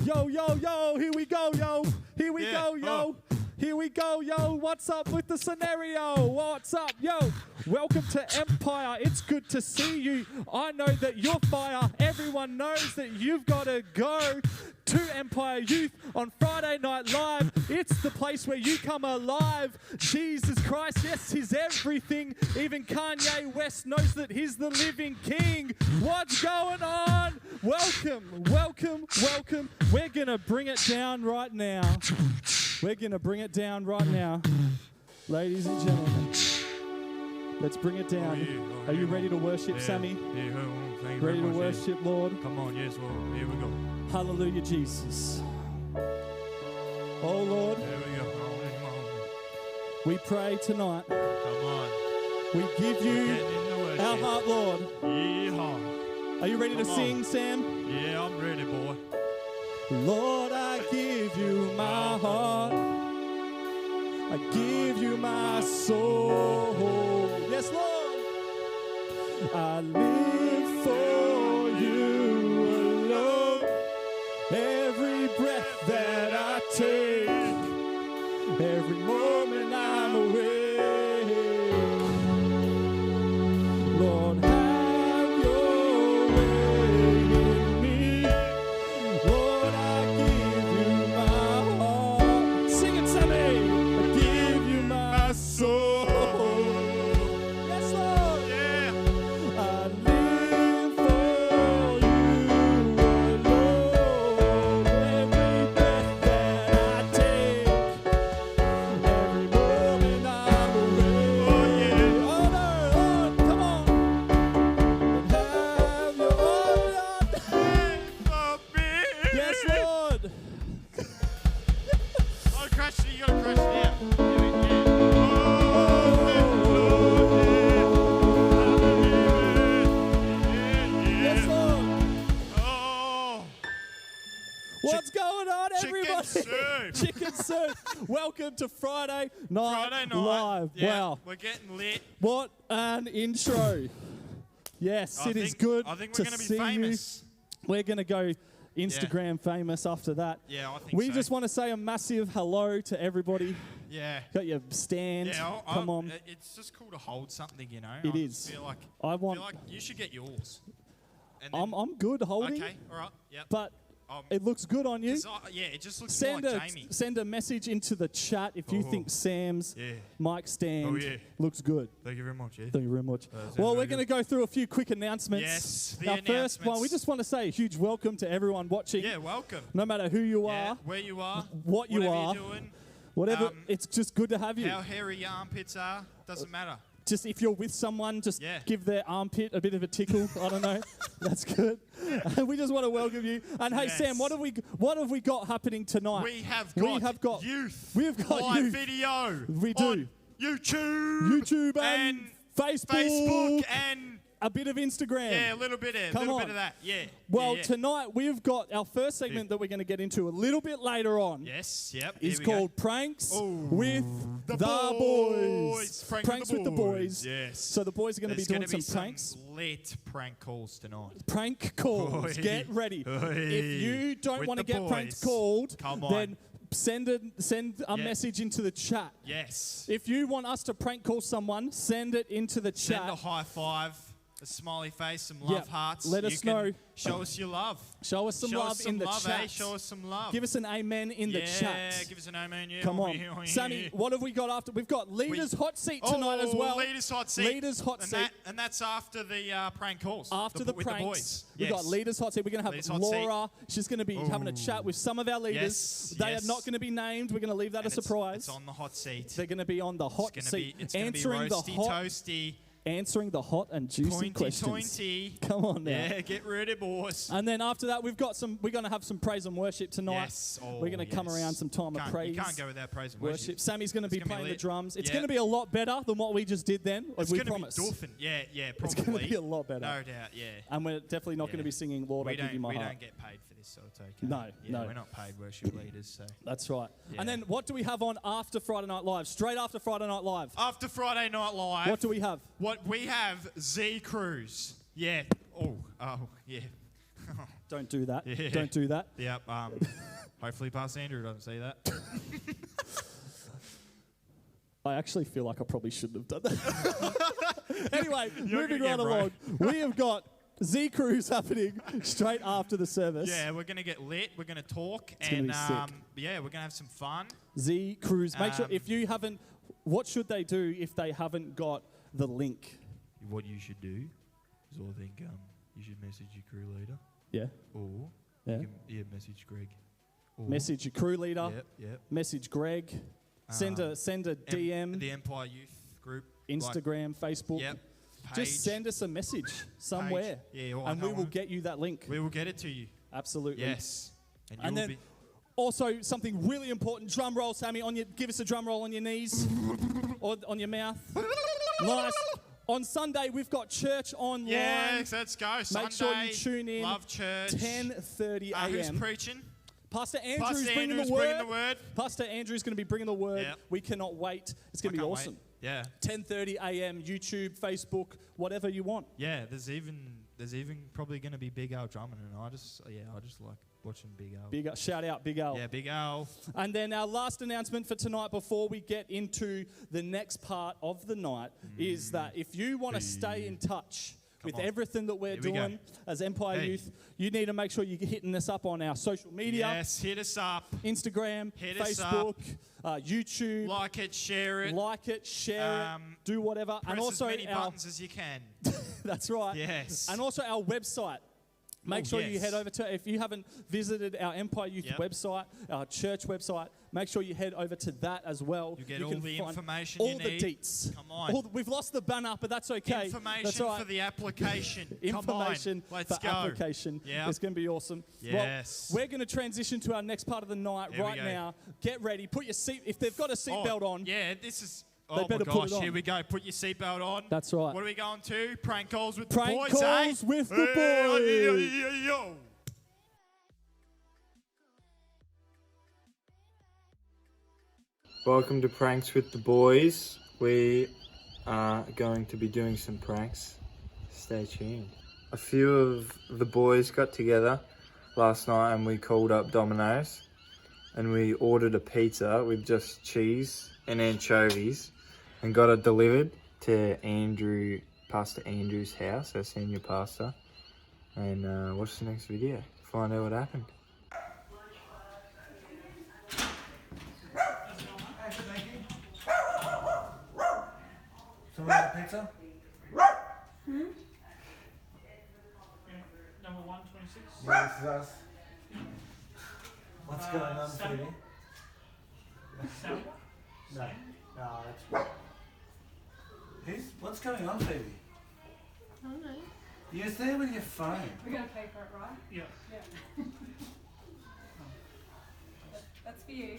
Yo, yo, yo, here we go, yo. Here we go, yo. Oh. Here we go, yo. What's up with the scenario? What's up, yo? Welcome to Empire. It's good to see you. I know that you're fire. Everyone knows that you've got to go to Empire Youth on Friday Night Live. It's the place where you come alive. Jesus Christ, yes, he's everything. Even Kanye West knows that he's the living king. What's going on? Welcome, welcome, welcome. We're going to bring it down right now. We're going to bring it down right now. Ladies and gentlemen, let's bring it down. Are you ready to worship, Sammy? Yeah, thank you Ready to very much, worship, Lord? Come on, yes, Lord. Here we go. Hallelujah, Jesus. Oh, Lord, Here we go. Come on. we pray tonight. Come on. We give you Get in the worship. our heart, Lord. Yeehaw. Are you ready to Come on. sing, Sam? Yeah, I'm ready, boy. Lord, I give you my heart. I give you my soul. Yes, Lord. I live for you alone. Every breath that I take, every moment I'm awake. Lord, have your way in me. Lord, I give you my heart. Sing it to me. I give you my soul. Yes, Lord. Yeah. I live for you alone. Every breath that I take, every moment I'm awake. Oh, yeah. Oh, no, Lord, come on. And have your Lord. Yes, Lord. Oh, crash it. You gotta crash it out. Yes, Lord. Oh, What's going on, chicken everybody? soup. Chicken soup. Welcome to Friday Night Friday night. Live. Yeah, Wow. we're getting lit. What an intro. Yes, it is good I think to we're gonna be see famous. you. We're going to go Instagram famous after that. Yeah, I think We so. just want to say a massive hello to everybody. Yeah. Got your stand. Yeah, Come on. It's just cool to hold something, you know. It I is. Feel like, I want. feel like you should get yours. And then, I'm good holding, okay, all right, yep. but it looks good on you. 'Cause yeah, it just looks more like Jamie. Send a message into the chat if you Oh. think Sam's Yeah. mic stand Oh, yeah. looks good. Thank you very much. Yeah. Thank you very much. sounds Well, very we're going to go through a few quick announcements. Yes, the Our first one, we announcements. just want to say a huge welcome to everyone watching. Yeah, welcome. No matter who you Yeah, are, where you are, what you whatever are, you're doing, whatever, it's just good to have you. how hairy your armpits are, doesn't matter. Just if you're with someone, just Yeah. give their armpit a bit of a tickle. I don't know. That's good. We just want to welcome you. And hey, Yes. Sam, what have we got happening tonight? We have got youth. youth. We've got live youth. video. We do. On YouTube and Facebook and a bit of Instagram. yeah, a little bit of that. Yeah. Well, yeah. tonight we've got our first segment that we're going to get into a little bit later on. Yes. Yep. Is here we called go. Pranks Ooh. with the boys. Pranks with the boys. Yes. So the boys are going to be There's doing gonna some pranks. Lit prank calls tonight. Prank calls. Oi. Get ready. Oi. If you don't With want to the get pranked boys. called, Come on. then send a message into the chat. Yes. If you want us to prank call someone, send it into the chat. Send a high five, a smiley face, some love Yep. hearts. Let You us can know. Show us your love. Show us some Show love us some in the love, chat. eh? Show us some love. Give us an amen in the chat. Yeah, give us an amen. Yeah. Come on. Sammy, what have we got after? We've got Leader's Hot Seat tonight as well. Leader's Hot Seat. Leader's Hot Seat. And that's after the prank calls. After the with pranks, the boys. we've got Leaders Hot Seat. We're going to Leaders have Hot Seat. Laura. She's going to be having a chat with some of our leaders. Yes, They yes. are not going to be named. We're going to leave that And a surprise. It's on the hot seat. They're going to be on the hot seat, It's going to be roasty, toasty, answering the hot and juicy pointy, questions. pointy. Come on now. Yeah, get ready, boys. And then after that, we're going to have some praise and worship tonight. Yes. Oh, we're going to come around some time of praise. You can't go without praise and worship. worship. Sammy's going to be It's gonna playing be the lit. drums. It's Yeah. going to be a lot better than what we just did then. It's we going to be promise. dolphin. Yeah, probably. It's going to be a lot better. No doubt, yeah. And we're definitely not going to be singing Lord, I Give You My We Heart. don't get paid for this, so it's okay. No, Yeah, no. We're not paid worship leaders, so. That's right. Yeah. And then what do we have on after Friday Night Live? Straight after Friday Night Live. After Friday Night Live. What do we have? What we have, Z Cruise. Yeah. Oh, yeah. Don't do that. Yeah. Don't do that. Yep. Hopefully, Pastor Andrew doesn't see that. I actually feel like I probably shouldn't have done that. Anyway, You're moving gonna right get along. We have got Z Cruise happening straight after the service. Yeah, we're gonna get lit. We're gonna talk, It's gonna and be sick. yeah, we're gonna have some fun. Z Cruise. Make sure Um, if you haven't, what should they do if they haven't got the link? What you should do is, I think, you should message your crew leader, Yeah. or Yeah. you can message Greg. Or Message your crew leader. Yep. Message Greg. Send a DM. The Empire Youth Group. Instagram, Facebook. Yep. Page. Just send us a message somewhere. Yeah, or and we will one. get you that link. We will get it to you. Absolutely. Yes. And you'll then be also something really important, drum roll, Sammy. Give us a drum roll on your knees or on your mouth. Nice. On Sunday, we've got church online. Yes, let's go. Make sure you tune in. Love church. 10:30 a.m. Who's preaching? Pastor Andrew's bringing Andrew's the word. bringing the word. Pastor Andrew's going to be bringing the word. Yep. We cannot wait. It's going to be Can't awesome. wait. Yeah. 10:30 a.m. YouTube, Facebook, whatever you want. Yeah, there's even probably going to be Big Al drumming, and I just like watching Big Al. Big shout out, Big Al. Yeah, Big Al. And then our last announcement for tonight before we get into the next part of the night is that if you want to stay in touch with on. everything that we're Here we go. doing as Empire Hey. Youth, you need to make sure you're hitting us up on our social media. Yes, hit us up. Instagram, Hit us Facebook, YouTube. Like it, share it. Like it, share it, do whatever. Press And also as many our buttons as you can. that's right. Yes. And also our website. Make sure you yes. head over to, if you haven't visited our Empire Youth Yep. website, our church website, make sure you head over to that as well. You get can all the find information all you the need. deets. Come on. We've lost the banner, but that's okay. Information That's right. for the application. Information Come on. Let's for go. application. Yeah. It's going to be awesome. Yes. Well, we're going to transition to our next part of the night Here we right go. now. Get ready. Put your seat. If they've got a seatbelt on, Yeah, this is. They Oh my better put gosh, it on. here we go. Put your seatbelt on. that's right. What are we going to? Prank calls with Prank the boys, calls eh? with the boys. Yo. Welcome to Pranks with the Boys. We are going to be doing some pranks. Stay tuned. A few of the boys got together last night and we called up Domino's and we ordered a pizza with just cheese and anchovies and got it delivered to Pastor Andrew's house, our senior pastor. And watch the next video. Find out what happened. Someone want a pizza? Number 126. Yeah, this is us. What's going on, Phoebe? Samuel? No, that's. What's going on, Phoebe? I don't know. You're there with your phone. We're going to pay for it, right? Yeah. Yeah. That's for you.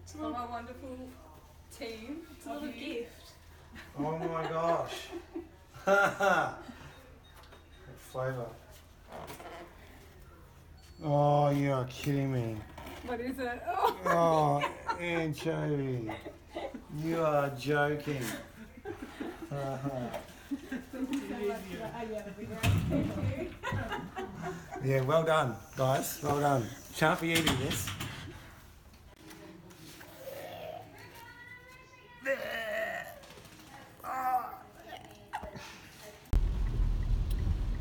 From our wonderful team. It's a little gift. Oh my gosh. What flavour? Oh, you're kidding me. What is it? Oh, Oh, anchovy. You are joking. thank you so much for that. Oh, yeah, that'll be great. Thank you. Yeah, well done, guys. Well done. Shan't be eating this.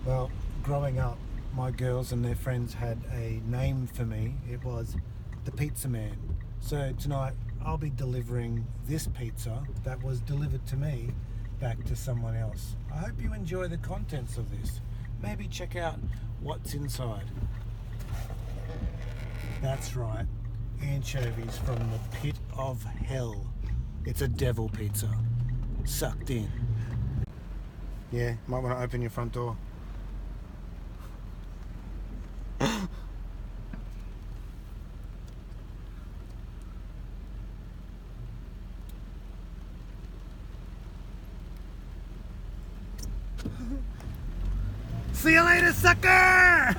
Well, growing up, my girls and their friends had a name for me. It was the Pizza Man. So tonight I'll be delivering this pizza that was delivered to me back to someone else. I hope you enjoy the contents of this. Maybe check out what's inside. That's right, anchovies from the pit of hell. It's a devil pizza, sucked in. Yeah, might want to open your front door. See you later, sucker!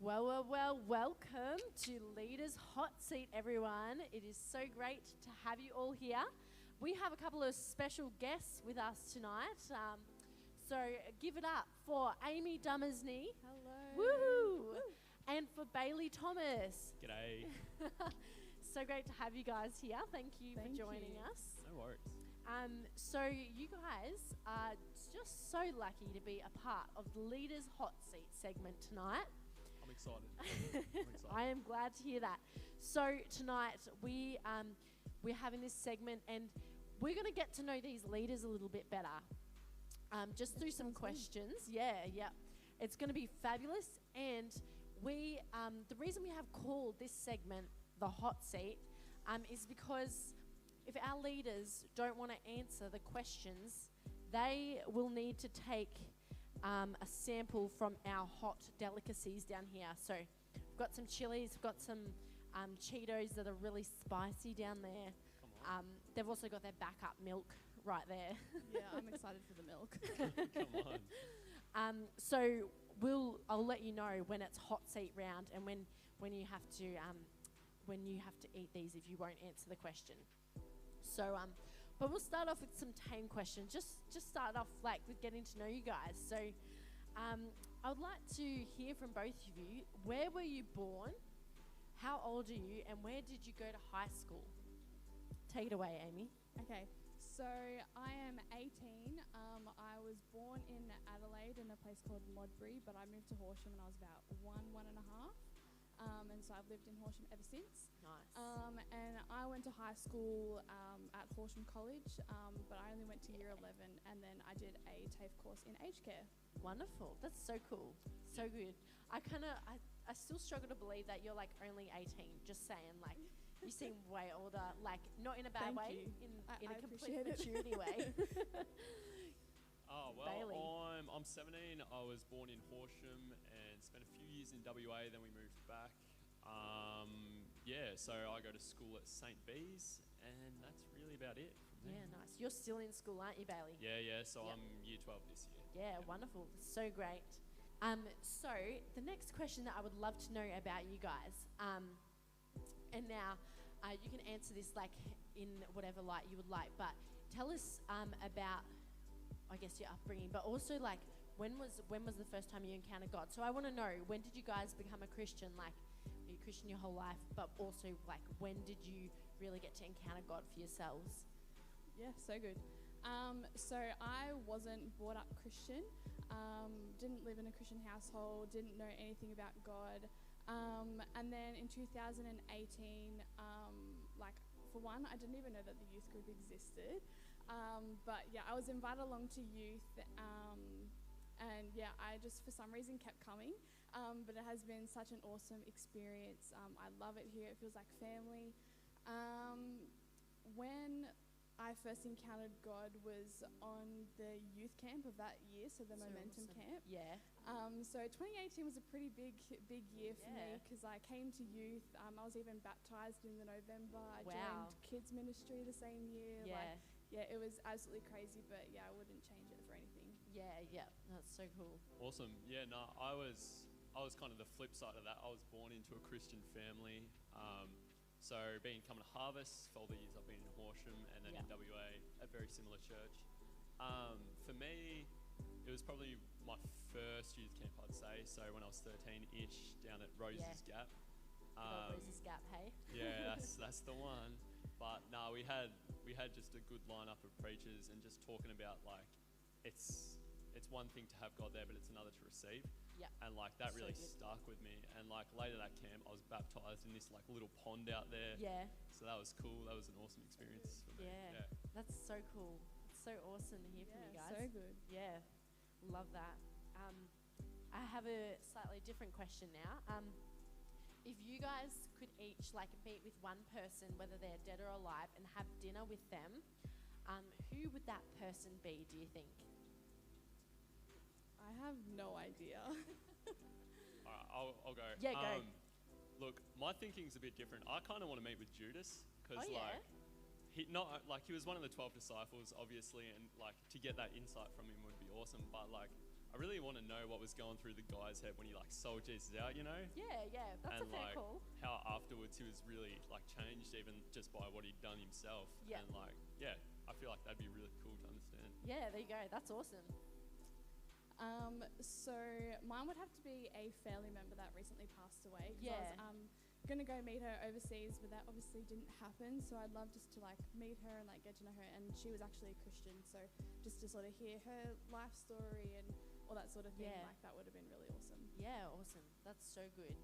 Well, welcome to Leaders Hot Seat, everyone. It is so great to have you all here. We have a couple of special guests with us tonight. So give it up for Amy Dummersney. Hello. Woohoo! And for Bailey Thomas. G'day. So great to have you guys here. Thank you Thank for joining you. us. No worries. So you guys are just so lucky to be a part of the Leaders Hot Seat segment tonight. I'm excited. I'm excited. I am glad to hear that. So tonight we're having this segment and we're going to get to know these leaders a little bit better. Just through some questions. Yeah. It's going to be fabulous. And we the reason we have called this segment the Hot Seat is because if our leaders don't want to answer the questions, they will need to take a sample from our hot delicacies down here. So we've got some chilies, we've got some Cheetos that are really spicy down there. Come They've also got their backup milk right there. Yeah, I'm excited for the milk. Come on. So I'll let you know when it's hot seat round and when you have to eat these if you won't answer the question. So but we'll start off with some tame questions. Just start off with getting to know you guys. So I would like to hear from both of you. Where were you born? How old are you? And where did you go to high school? Take it away, Amy. Okay, so I am 18. I was born in Adelaide in a place called Modbury, but I moved to Horsham when I was about one and a half. And so I've lived in Horsham ever since. Nice. And I went to high school at Horsham College, but I only went to year 11, and then I did a TAFE course in aged care. Wonderful. That's so cool. So good. I still struggle to believe that you're only 18. Just saying, you seem way older. Not in a bad Thank way, you. in a I complete appreciate it. maturity way. Oh, well, Bailey. I'm 17. I was born in Horsham and spent a few years in WA, then we moved back. So I go to school at St. B's, and that's really about it from there. Yeah, nice. You're still in school, aren't you, Bailey? Yeah, so Yep. I'm year 12 this year. Yeah, wonderful. So great. So the next question that I would love to know about you guys, and now you can answer this in whatever light you would like, but tell us about, I guess, your upbringing, but also when was the first time you encountered God? So I want to know, when did you guys become a Christian? Were you Christian your whole life, but also when did you really get to encounter God for yourselves? Yeah, so good. So I wasn't brought up Christian, didn't live in a Christian household, didn't know anything about God. And then in 2018, for one, I didn't even know that the youth group existed. But yeah, I was invited along to youth, and yeah, I just for some reason kept coming. But it has been such an awesome experience. I love it here. It feels like family. When I first encountered God was on the youth camp of that year, so the Momentum awesome. camp. Yeah. So 2018 was a pretty big year for me Yeah. because I came to youth. I was even baptized in the November. I Wow. joined kids ministry the same year. Yeah. Yeah, it was absolutely crazy, but yeah, I wouldn't change it for anything. Yeah. That's so cool. Awesome. Yeah, no, I was kind of the flip side of that. I was born into a Christian family. So coming to Harvest for all the years I've been in Horsham, and then in WA, a very similar church. For me, it was probably my first youth camp, I'd say. So when I was 13-ish, down at Rose's Gap. Good old Rose's Gap, hey? Yeah, that's the one. But no, we had just a good lineup of preachers, and just talking about it's one thing to have God there, but it's another to receive. Yeah. And that So really good. stuck with me. And later that camp, I was baptized in this little pond out there. Yeah. So that was cool. That was an awesome experience for me. Yeah. That's so cool. It's so awesome to hear from you guys. So good. Yeah. Love that. I have a slightly different question now. If you guys could each meet with one person, whether they're dead or alive, and have dinner with them, who would that person be, do you think? I have no idea. All right, I'll go. Yeah, go. Look, my thinking's a bit different. I kind of want to meet with Judas because, Oh, yeah? he was one of the 12 disciples, obviously, and to get that insight from him would be awesome. But I I really want to know what was going through the guy's head when he like sold Jesus out, you know? Yeah, that's And a fair like call. how afterwards he was really like changed even just by what he'd done himself. Yeah. And like, yeah, I feel like that'd be really cool to understand. Yeah, there you go. That's awesome. So mine would have to be a family member that recently passed away. 'Cause Yeah. I was gonna go meet her overseas, but that obviously didn't happen. So I'd love just to like meet her and like get to know her. And she was actually a Christian, so just to sort of hear her life story and all that sort of thing, Yeah. like that would have been really awesome. Yeah, awesome. That's so good.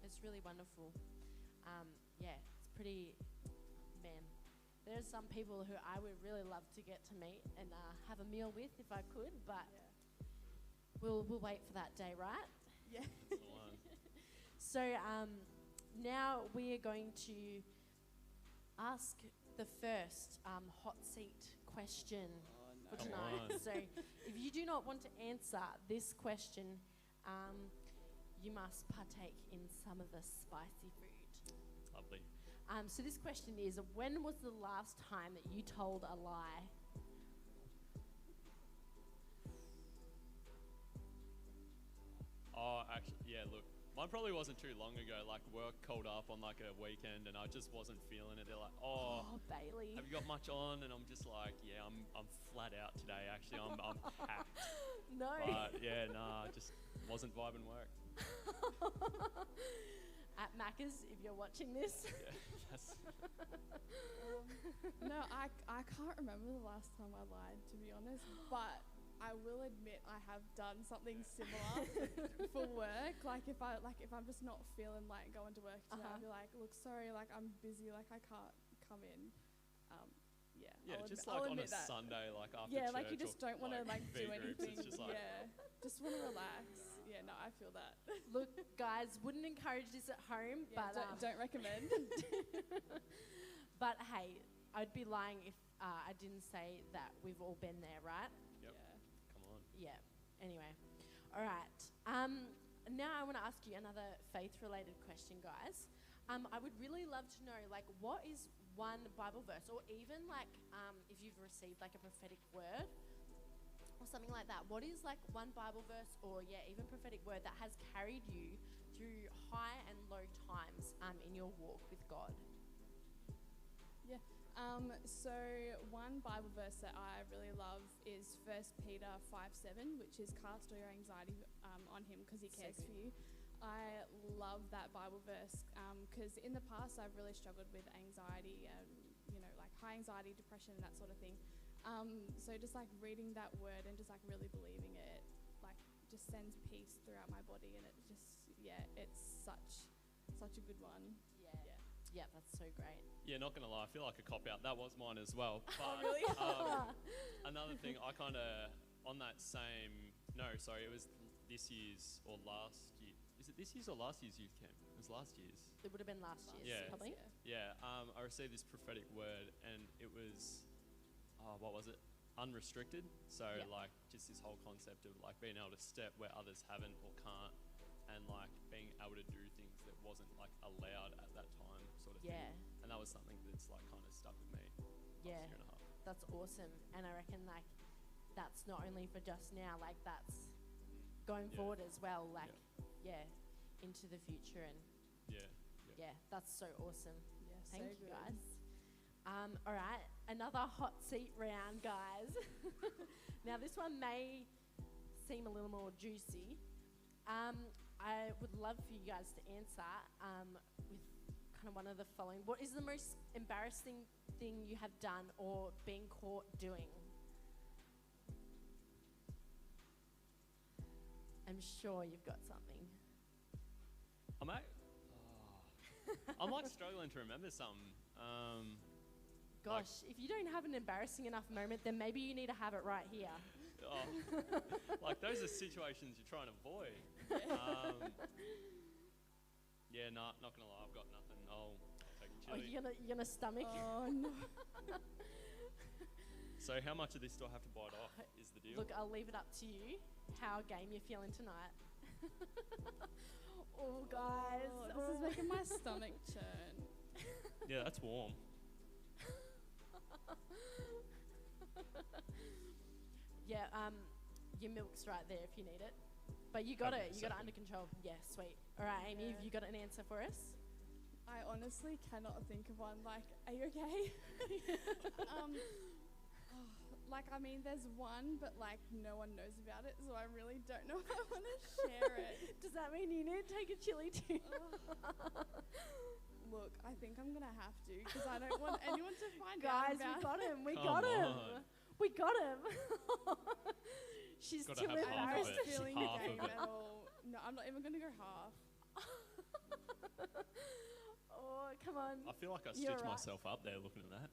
It's really wonderful. Yeah, it's pretty, man. There's some people who I would really love to get to meet and have a meal with if I could, but we'll wait for that day, right? Yeah. That's the one. So now we are going to ask the first hot seat question for Come tonight. on. So if you do not want to answer this question, you must partake in some of the spicy food. Lovely. So this question is, when was the last time that you told a lie? Oh, actually, yeah, look, mine probably wasn't too long ago. Like, work called up on like a weekend and I just wasn't feeling it. They're like, oh, Bailey. have you got much on? And I'm just like, yeah, I'm flat out today, actually. I'm packed. No. But yeah, nah, just wasn't vibing work. At Macca's, if you're watching this. Yeah, that's, No, I can't remember the last time I lied, to be honest, but I will admit I have done something similar for work. Like if I'm just not feeling like going to work today, I'll be like, look, sorry, like I'm busy, like I can't come in. yeah, I'll just I'll like on a admit that. Sunday, like after Yeah, church. like you just or, don't want to like do V groups, anything. It's just like, Yeah, just want to relax. Yeah, no, I feel that. Look, guys, wouldn't encourage this at home, Yeah, but don't recommend. but hey, I'd be lying if I didn't say that we've all been there, right? yep, Yeah. come on. Yeah. Anyway, all right. Now I want to ask you another faith-related question, guys. I would really love to know, like, what is one Bible verse, or even like, if you've received like a prophetic word or something like that. What is like one Bible verse, or even prophetic word that has carried you through high and low times in your walk with God? Yeah. So one Bible verse that I really love is 1 Peter 5:7, which is cast all your anxiety on him because he So cares good. for you. I love that Bible verse because in the past I've really struggled with anxiety and like high anxiety, depression, and that sort of thing. So just like reading that word and just like really believing it, like just sends peace throughout my body, and it just it's such a good one. Yeah, that's so great. Yeah, not gonna lie, I feel like a cop out. That was mine as well. But really? another thing, I kind of on that same. No, sorry, it was this year's or last year. Is it this year's or last year's youth camp? It was last year's. It would have been last year's, Yeah. probably. Yeah, I received this prophetic word, and it was, what was it? Unrestricted. So Yeah. like just this whole concept of like being able to step where others haven't or can't, and like being able to do things that wasn't like allowed at that time, sort of Yeah. thing. And that was something that's like kind of stuck with me. Yeah. Last year and a half. That's awesome. And I reckon like that's not only for just now, like that's going Yeah. forward as well, like into the future. And Yeah. that's so awesome. Yeah, Thank so you, good. guys. All right, another hot seat round, guys. Now this one may seem a little more juicy. I would love for you guys to answer with kind of one of the following. What is the most embarrassing thing you have done or been caught doing? I'm sure you've got something. I'm like struggling to remember something. Gosh, if you don't have an embarrassing enough moment, then maybe you need to have it right here. Like those are situations you're trying to avoid. Not gonna lie, I've got nothing. I'll take a Oh, chili. you're gonna stomach? Oh no. So how much of this do I have to bite off is the deal? Look, I'll leave it up to you how game you're feeling tonight. Oh, guys. This is making my stomach churn. Yeah, that's warm. Yeah, Your milk's right there if you need it. But you got Okay, it. You got it second. under control. Yeah, sweet. All right, Amy, have you got an answer for us? I honestly cannot think of one. Like, are you okay? Like, I mean, there's one, but like no one knows about it, so I really don't know if I want to share it. Does that mean you need to take a chili too? Look, I think I'm gonna have to because I don't want anyone to find Guys, out we about got him. We Come got him. on. We got him. She's Gotta too have half of embarrassed. it. feeling Half of game it. at all. No, I'm not even gonna go half. Oh, come on. I feel like I You're stitched right. myself up there looking at that.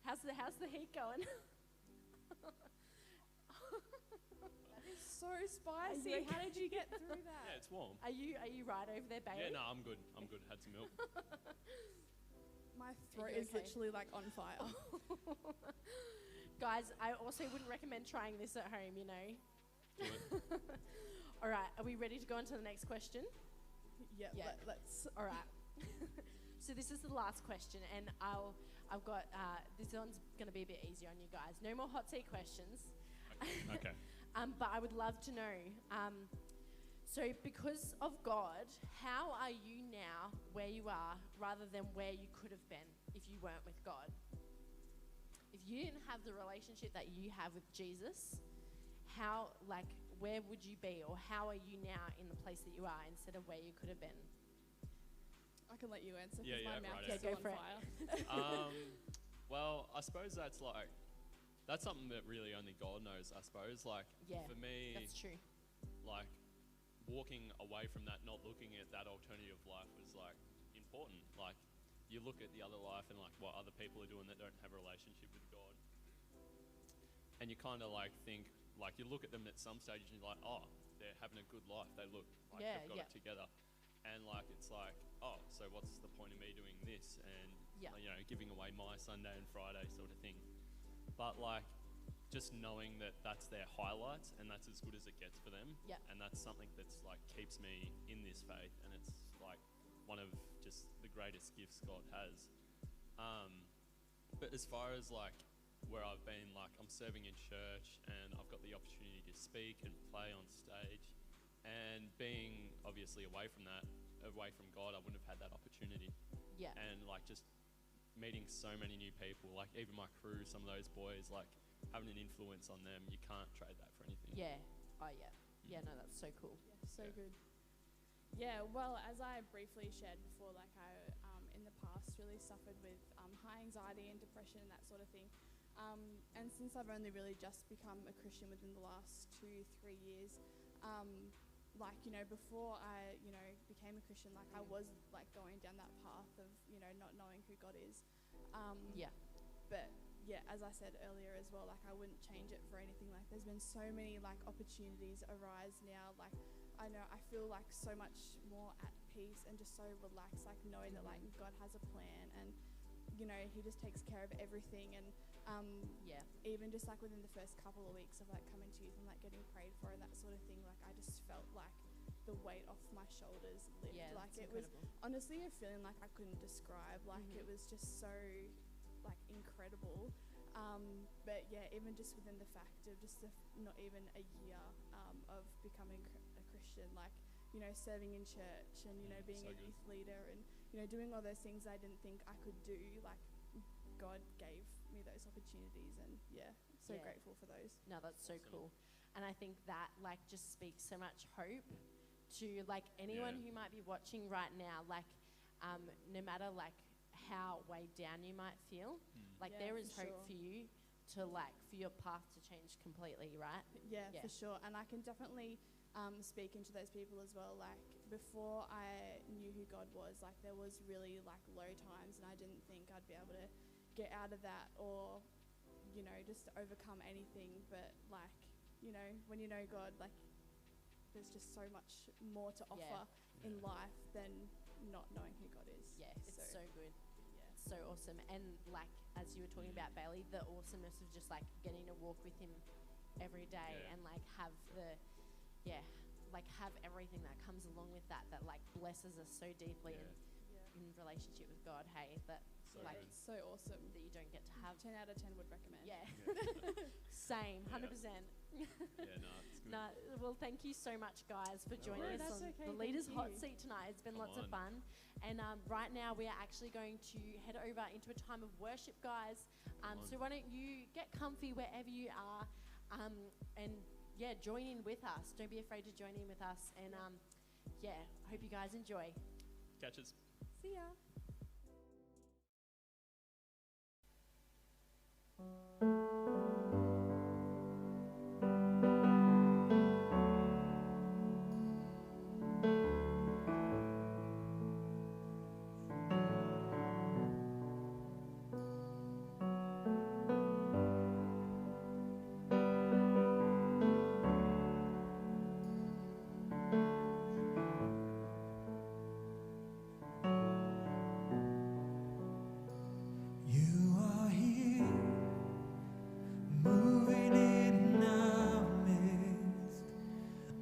How's the heat going? That is so spicy. okay? How did you get through that? Yeah, it's warm. Are you right over there, Bailey? Yeah, no, I'm good. I'm good. Had some milk. My throat you is okay? literally like on fire. Guys, I also wouldn't recommend trying this at home, you know. Do it. All right, are we ready to go on to the next question? Yeah, Yeah. let's. All right. So this is the last question, and I've got this one's going to be a bit easier on you guys. No more hot seat questions. Okay. But I would love to know. So because of God, how are you now where you are, rather than where you could have been if you weren't with God? If you didn't have the relationship that you have with Jesus, where would you be, or how are you now in the place that you are instead of where you could have been? I can let you answer because Yeah, my yeah, mouth right, is yeah. still Go for on it. fire. Well, I suppose that's something that really only God knows, I suppose. Like, Yeah, for me, that's true. like, walking away from that, not looking at that alternative life was, like, important. Like, you look at the other life and, like, what other people are doing that don't have a relationship with God. And you kind of, like, think, like, you look at them at some stage and you're like, oh, they're having a good life. They look like Yeah, they've got yeah. it together. And, like, it's like, oh, so what's the point of me doing this? And, Yeah. you know, giving away my Sunday and Friday sort of thing. But, like, just knowing that that's their highlights and that's as good as it gets for them. Yeah. And that's something that's, like, keeps me in this faith. And it's, like, one of just the greatest gifts God has. But as far as, like, where I've been, like, I'm serving in church and I've got the opportunity to speak and play on stage. And being obviously away from that, away from God, I wouldn't have had that opportunity. Yeah. And, like, just meeting so many new people, like even my crew, some of those boys, like having an influence on them, you can't trade that for anything. Yeah. Oh, yeah. Yeah, no, that's so cool. Yeah, so Yeah. good. Yeah, well, as I briefly shared before, like I in the past really suffered with high anxiety and depression and that sort of thing. And since I've only really just become a Christian within the last 2-3 years, like, you know, before I, you know, became a Christian, like I was like going down that path of, you know, not knowing who God is. Yeah. But yeah, as I said earlier as well, like I wouldn't change it for anything. Like there's been so many like opportunities arise now. Like I know I feel like so much more at peace and just so relaxed, like knowing that like God has a plan and, you know, he just takes care of everything. And Yeah. even just like within the first couple of weeks of like coming to youth and like getting prayed for and that sort of thing, like I just felt like the weight off my shoulders lift. Yeah, Like that's it was incredible. honestly a feeling like I couldn't describe. Like it was just so like incredible. But yeah, even just within the fact of just not even a year of becoming a Christian, like, you know, serving in church and, you know, being so a good. youth leader and, you know, doing all those things I didn't think I could do, like God gave me those opportunities, and yeah, so Yeah. grateful for those. No, that's so Awesome. cool. And I think that like just speaks so much hope to like anyone Yeah. who might be watching right now, like no matter like how weighed down you might feel, like Yeah, there is for hope sure. for you to like for your path to change completely, right? Yeah, Yeah. for sure. And I can definitely speak into those people as well. Like before I knew who God was, like there was really like low times and I didn't think I'd be able to get out of that or, you know, just overcome anything. But like, you know, when you know God, like there's just so much more to offer in life than not knowing who God is. Yeah, it's so good. yeah. So awesome. And like as you were talking about, Bailey, the awesomeness of just like getting to walk with him every day Yeah. and like have like have everything that comes along with that like blesses us so deeply Yeah. in relationship with God, hey, that So like good. It's so awesome. that you don't get to have. 10 out of 10 would recommend. Yeah. Yeah. So Same, 100%. Yeah, no, it's good. No, well, thank you so much, guys, for joining worries. us That's on okay, the thank Leaders Hot you. Seat tonight. It's been Come lots of on. fun. And right now, we are actually going to head over into a time of worship, guys. on. So why don't you get comfy wherever you are, and yeah, join in with us. Don't be afraid to join in with us. And yeah, hope you guys enjoy. Catch us. See ya. You are here, moving in our midst.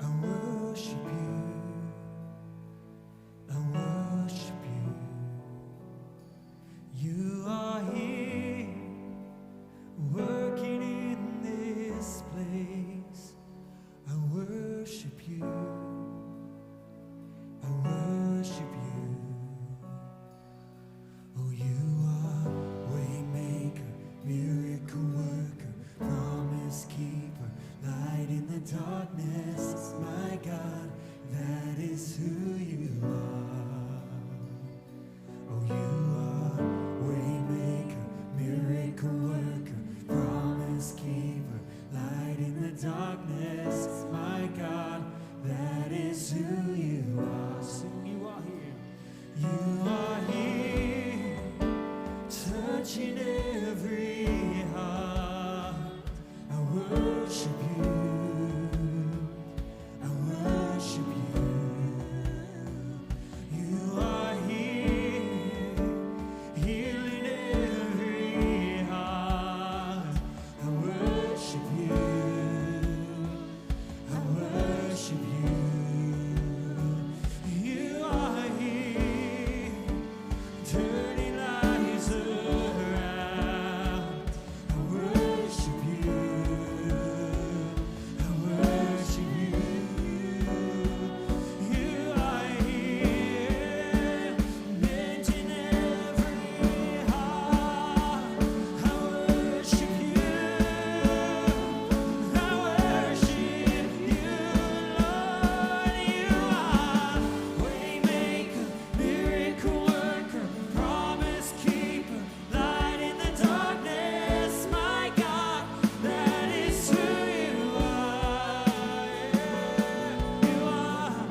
I worship you. I worship you. You are here, working in this place. I worship you. I worship you. Oh, you are waymaker, miracle worker, promise keeper, light in the darkness. My God, that is who you are. Oh, you are waymaker, miracle worker, promise keeper, light in the darkness. My God, that is who you are. Sing, you are here. You are here, touching every heart. I worship you. I worship you. You are here, healing every heart. I worship you. I worship you. You are here, turning lives around. I worship you. I worship you. You are here, mending every heart. I worship you. I worship you, Lord. You are waymaker, miracle worker, promise keeper, light in the darkness. My God, that is who you are. You are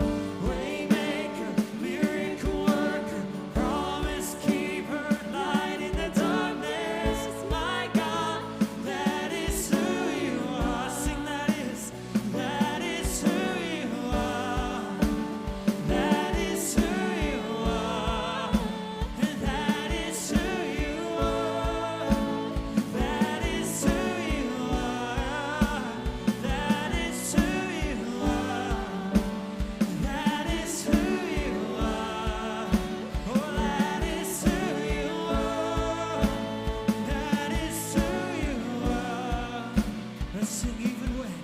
waymaker, miracle worker, promise keeper, light in the darkness. My God, that is who you are. Sing, that is who you are. That is who you are. And that is who you are. That is who you are. That is who you are. That is who you are. Oh, that is who you are. That is who you are. Let's sing, even when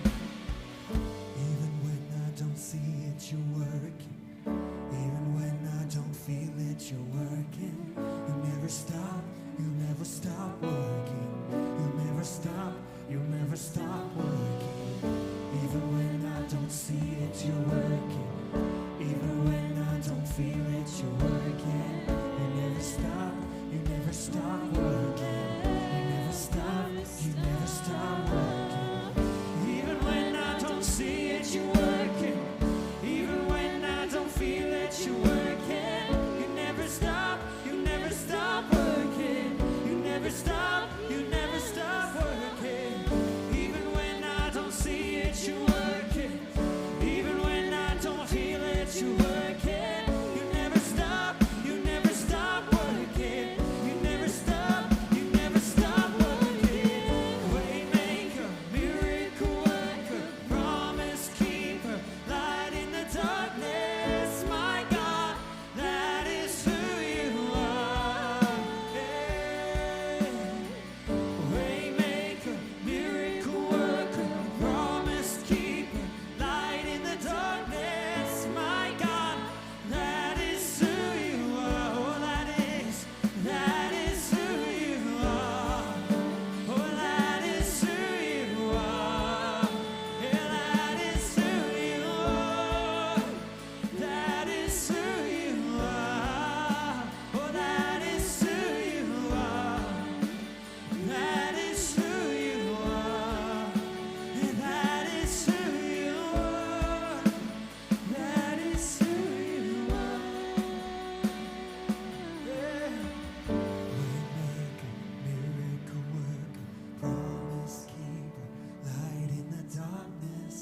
I don't see it, you're working. Even when I don't feel it, you're working. You never stop, you never stop working. You never stop, you never stop working. Even when I don't see it, you're working. Even when I don't feel it, you're working. You never stop, you never stop working. You never stop, you never stop working. Even when I don't see it, you're working. Even when I don't feel it, you're working. You never stop, you never stop working. You never stop, you never stop working. Even when I don't see it, you're working. Even when I don't feel it, you're working. You never stop, you never stop working. You never stop, you never stop working. Waymaker,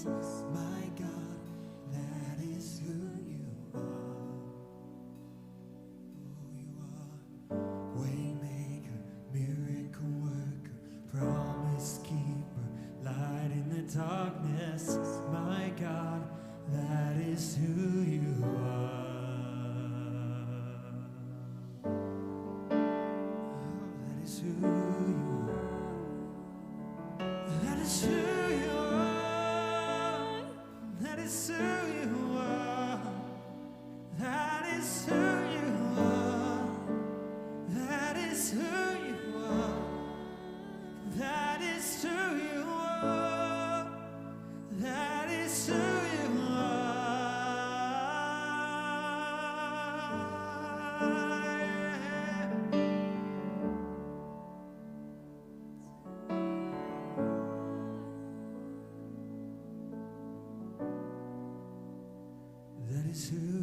darkness. My God, that is who you are. Oh, you are waymaker, miracle worker, promise keeper, light in the darkness. My God, that is who you are. Oh, that is who you are. That is who you are. That is who you are. That is who you are. That is who you are. That is who you are. That is who you are. That is who